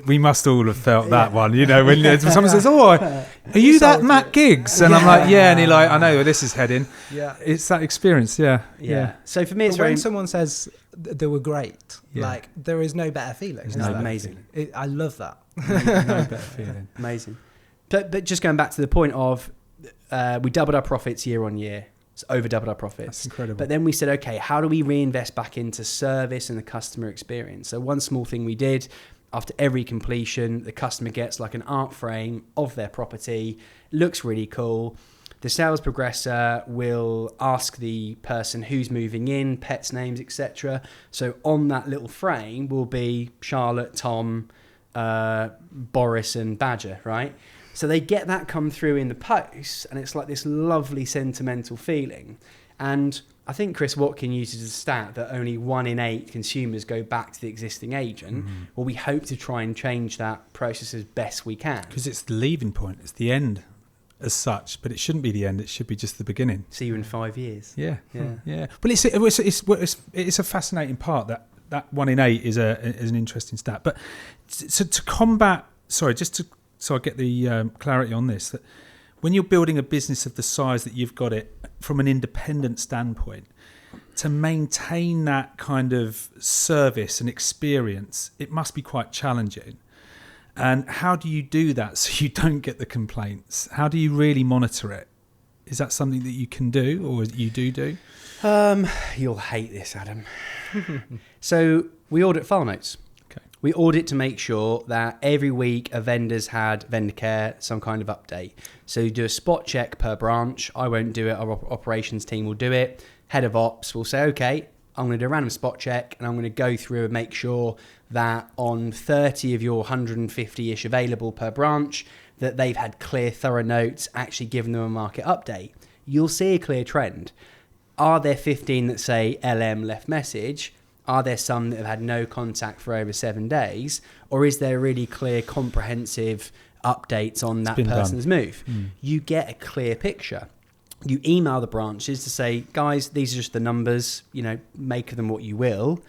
we must all have felt that one, you know, when someone says, "Oh, are you that Matt Giggs?" And I'm like, "Yeah," and you're like, "I know where this is heading." Yeah, it's that experience. Yeah. So for me, it's when someone says they were great, like there is no better feeling. It's amazing. I love that. No better feeling. Amazing. But just going back to the point of, we doubled our profits year on year. It's over doubled our profits. That's incredible. But then we said, okay, how do we reinvest back into service and the customer experience? So one small thing we did, after every completion, the customer gets like an art frame of their property. It looks really cool. The sales progressor will ask the person who's moving in, pets' names, etc. So on that little frame will be Charlotte, Tom, Boris and Badger, right? So they get that come through in the post, and it's like this lovely sentimental feeling. And I think Chris Watkin uses a stat that only 1 in 8 consumers go back to the existing agent. Mm-hmm. Well, we hope to try and change that process as best we can. Because it's the leaving point, it's the end as such, but it shouldn't be the end, it should be just the beginning. See you in 5 years. Yeah. But it's a fascinating part, that 1 in 8 is an interesting stat. But to combat, so I get the clarity on this, that when you're building a business of the size that you've got it from an independent standpoint, to maintain that kind of service and experience, it must be quite challenging. And how do you do that so you don't get the complaints? How do you really monitor it? Is that something that you can do, or you do? You'll hate this, Adam. So we audit file notes. We audit to make sure that every week a vendor's had vendor care, some kind of update. So you do a spot check per branch. I won't do it. Our operations team will do it. Head of ops will say, okay, I'm going to do a random spot check and I'm going to go through and make sure that on 30 of your 150-ish available per branch, that they've had clear, thorough notes, actually given them a market update. You'll see a clear trend. Are there 15 that say LM left message? Are there some that have had no contact for over 7 days? Or is there really clear, comprehensive updates on that person's move? You get a clear picture. You email the branches to say, guys, these are just the numbers, make of them what you will.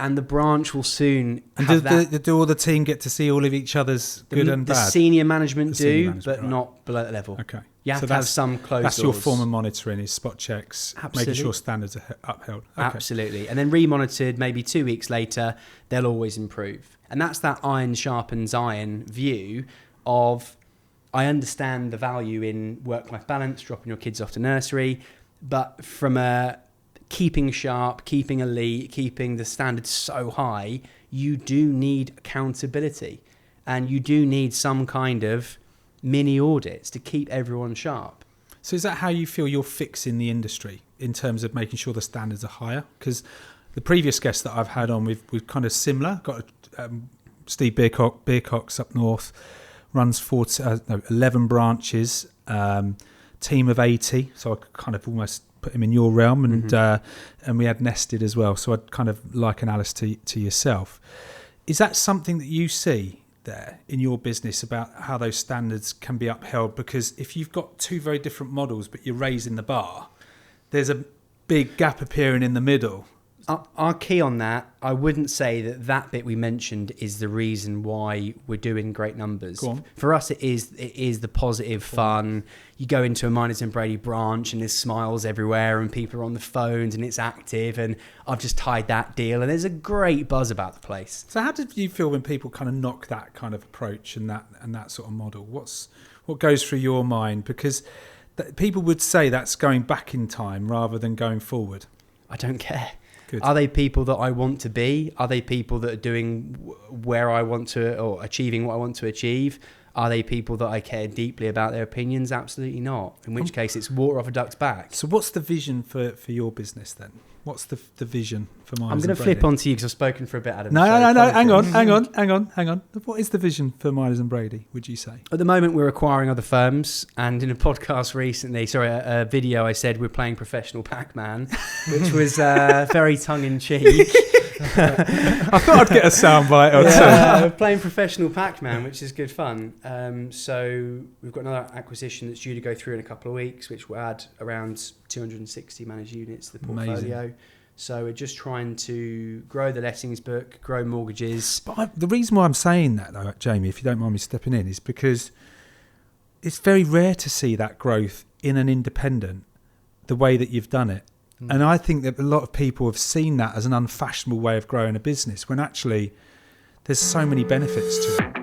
And the branch will soon have that. Do all the team get to see all of each other's good and bad? The senior management but not below that level. Okay. You have to have some closed That's doors. your form of monitoring, is spot checks, making sure standards are upheld. Okay. Absolutely. And then re-monitored maybe 2 weeks later, they'll always improve. And that's that iron sharpens iron view of, I understand the value in work-life balance, dropping your kids off to nursery, but from a keeping sharp, keeping elite, keeping the standards so high, you do need accountability. And you do need some kind of mini audits to keep everyone sharp. So is that how you feel you're fixing the industry in terms of making sure the standards are higher? Because the previous guests that I've had on, we've kind of similar. Got Steve Beercox up north, runs 11 branches, team of 80. So I kind of almost put him in your realm, and we had Nested as well. So I'd kind of liken Alice to yourself. Is that something that you see there in your business about how those standards can be upheld? Because if you've got two very different models but you're raising the bar, there's a big gap appearing in the middle. Our key on that, I wouldn't say that bit we mentioned is the reason why we're doing great numbers. Go on. For us, it is the positive fun. You go into a Minors Brady branch and there's smiles everywhere and people are on the phones and it's active, and I've just tied that deal and there's a great buzz about the place. So how did you feel when people kind of knock that kind of approach and that sort of model? What goes through your mind? Because people would say that's going back in time rather than going forward. I don't care. Good. Are they people that I want to be? Are they people that are doing where I want to, or achieving what I want to achieve? Are they people that I care deeply about their opinions? Absolutely not. In which case, it's water off a duck's back. So what's the vision for your business then? What's the vision for Minors? I'm going to flip on to you because I've spoken for a bit, Adam. No. Hang on. What is the vision for Minors and Brady, would you say? At the moment, we're acquiring other firms. And in a podcast recently, a video, I said we're playing professional Pac-Man, which was very tongue-in-cheek. I thought I'd get a soundbite or two. We're playing professional Pac-Man, which is good fun. So we've got another acquisition that's due to go through in a couple of weeks, which will add around 260 managed units to the portfolio. Amazing. So we're just trying to grow the lettings book, grow mortgages. But the reason why I'm saying that, though, Jamie, if you don't mind me stepping in, is because it's very rare to see that growth in an independent the way that you've done it. And I think that a lot of people have seen that as an unfashionable way of growing a business, when actually there's so many benefits to it.